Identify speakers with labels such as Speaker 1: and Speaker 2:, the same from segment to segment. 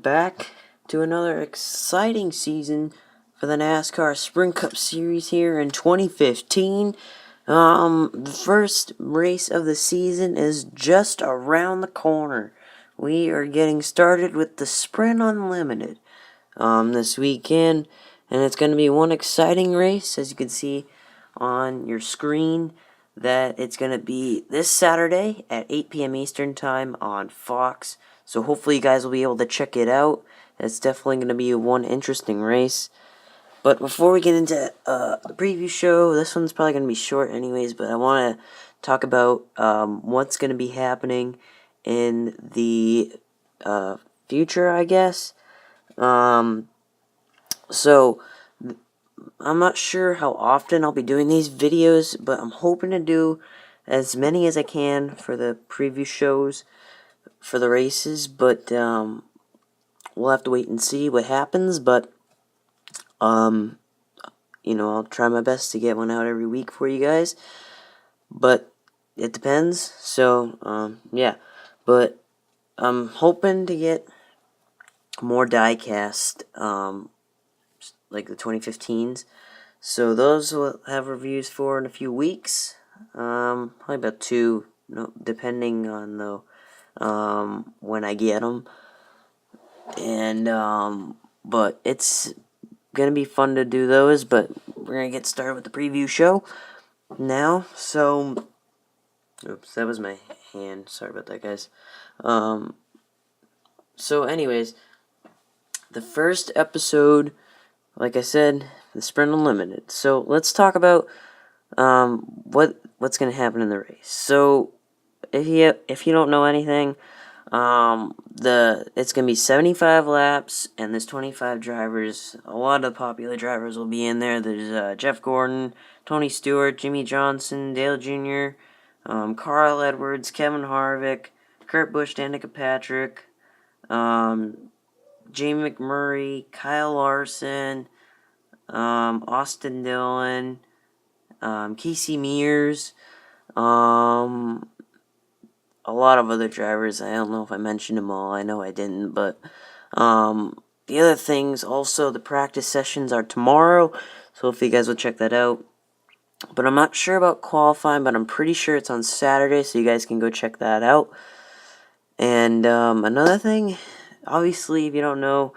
Speaker 1: back to another exciting season for the NASCAR Sprint Cup Series here in 2015. The first race of the season is just around the corner. We are getting started with the Sprint Unlimited this weekend, and it's going to be one exciting race, as you can see on your screen, that it's going to be this Saturday at 8 p.m. Eastern Time on Fox. So hopefully you guys will be able to check it out. It's definitely going to be one interesting race. But before we get into the preview show, this one's probably going to be short anyways, but I want to talk about what's going to be happening in the future, I guess. So I'm not sure how often I'll be doing these videos, but I'm hoping to do as many as I can for the preview shows for the races, but we'll have to wait and see what happens. But I'll try my best to get one out every week for you guys, but it depends. So yeah, but I'm hoping to get more diecast like the 2015s, so those will have reviews for in a few weeks, probably about 2, depending on the when I get them. And but it's gonna be fun to do those. But we're gonna get started with the preview show now. So, oops, that was my hand. Sorry about that, guys. So anyways, the first episode, like I said, the Sprint Unlimited. So let's talk about what's gonna happen in the race. So if you don't know anything, it's gonna be 75 laps, and there's 25 drivers. A lot of the popular drivers will be in there. There's Jeff Gordon, Tony Stewart, Jimmy Johnson, Dale Jr., Carl Edwards, Kevin Harvick, Kurt Busch, Danica Patrick, Jamie McMurray, Kyle Larson, Austin Dillon, Casey Mears, a lot of other drivers. I don't know if I mentioned them all. I know I didn't, but the other things also, the practice sessions are tomorrow, so hopefully you guys will check that out. But I'm not sure about qualifying, but I'm pretty sure it's on Saturday, so you guys can go check that out. And another thing, obviously, if you don't know,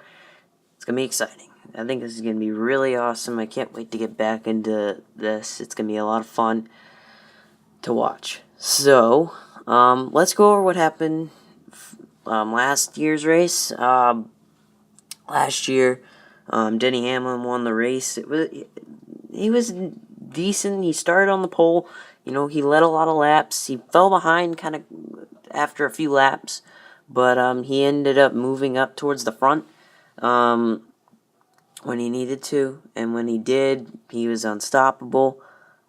Speaker 1: it's going to be exciting. I think this is going to be really awesome. I can't wait to get back into this. It's going to be a lot of fun to watch. So, let's go over what happened last year's race. Last year, Denny Hamlin won the race. He was decent. He started on the pole. He led a lot of laps. He fell behind kind of after a few laps, but he ended up moving up towards the front when he needed to, and when he did, he was unstoppable.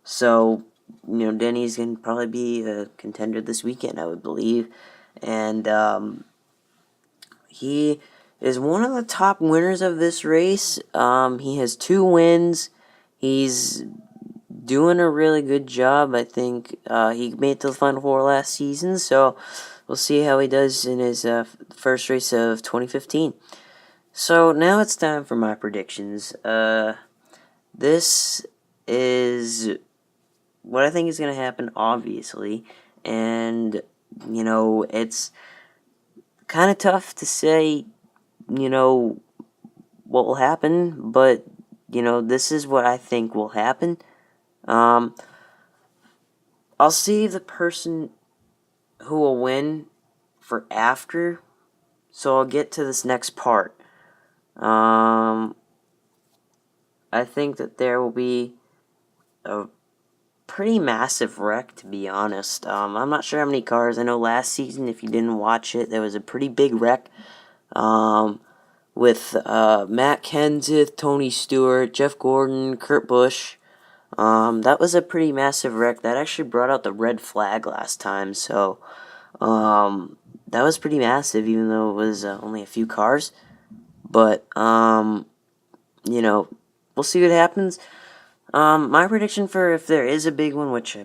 Speaker 1: So, Denny's going to probably be a contender this weekend, I would believe. And he is one of the top winners of this race. He has 2 wins. He's doing a really good job. I think he made it to the Final Four last season, so we'll see how he does in his first race of 2015. So now it's time for my predictions. This is what I think is going to happen, obviously, and it's kind of tough to say what will happen, but this is what I think will happen. I'll save the person who will win for after, so I'll get to this next part. I think that there will be a pretty massive wreck, to be honest. I'm not sure how many cars. I know last season, if you didn't watch it, there was a pretty big wreck with Matt Kenseth, Tony Stewart, Jeff Gordon, Kurt Busch. That was a pretty massive wreck. That actually brought out the red flag last time, so that was pretty massive, even though it was only a few cars. But we'll see what happens. My prediction for if there is a big one, which I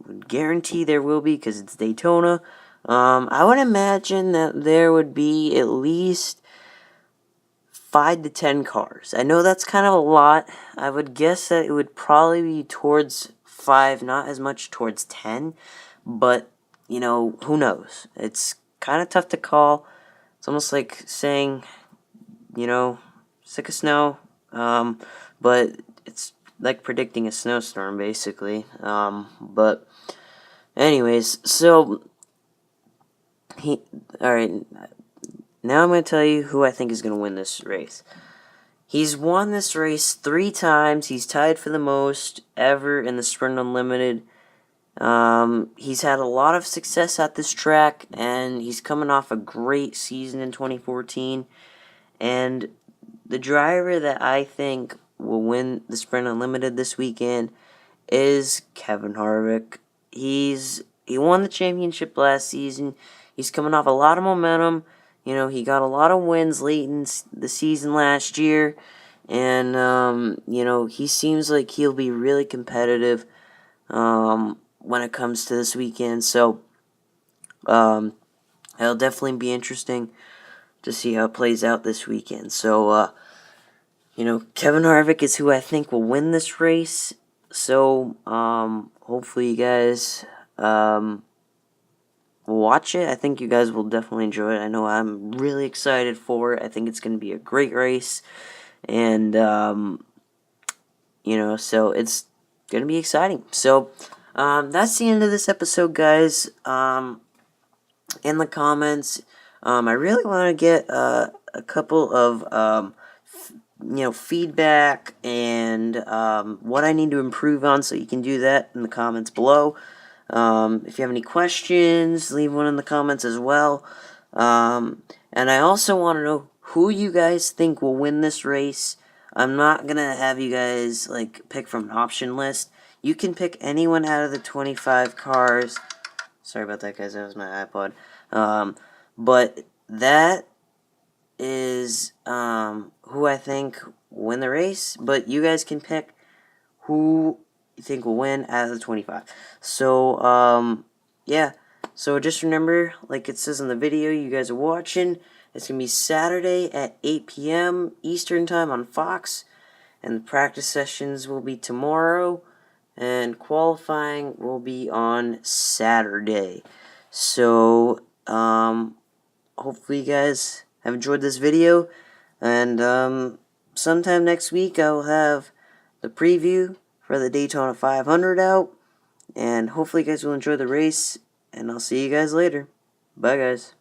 Speaker 1: would guarantee there will be because it's Daytona, I would imagine that there would be at least 5 to 10 cars. I know that's kind of a lot. I would guess that it would probably be towards 5, not as much towards 10, but, who knows? It's kind of tough to call. It's almost like saying, sick of snow, but it's like predicting a snowstorm, basically. But anyways, so alright, now I'm going to tell you who I think is going to win this race. He's won this race 3 times. He's tied for the most ever in the Sprint Unlimited. He's had a lot of success at this track, and he's coming off a great season in 2014. And the driver that I think will win the Sprint Unlimited this weekend is Kevin Harvick. He won the championship last season. He's coming off a lot of momentum. He got a lot of wins late in the season last year. And, he seems like he'll be really competitive when it comes to this weekend. So, it'll definitely be interesting to see how it plays out this weekend. So, Kevin Harvick is who I think will win this race. So, hopefully you guys watch it. I think you guys will definitely enjoy it. I know I'm really excited for it. I think it's going to be a great race. And, so it's going to be exciting. So, that's the end of this episode, guys. In the comments, I really want to get a couple of feedback and what I need to improve on, so you can do that in the comments below. If you have any questions, leave one in the comments as well. And I also want to know who you guys think will win this race. I'm not going to have you guys pick from an option list. You can pick anyone out of the 25 cars. Sorry about that, guys. That was my iPod. But that is who I think will win the race. But you guys can pick who you think will win out of the 25. So, yeah. So just remember, like it says in the video you guys are watching, it's going to be Saturday at 8 p.m. Eastern Time on Fox. And the practice sessions will be tomorrow. And qualifying will be on Saturday. So, hopefully you guys have enjoyed this video. And, sometime next week I will have the preview for the Daytona 500 out. And hopefully you guys will enjoy the race. And I'll see you guys later. Bye, guys.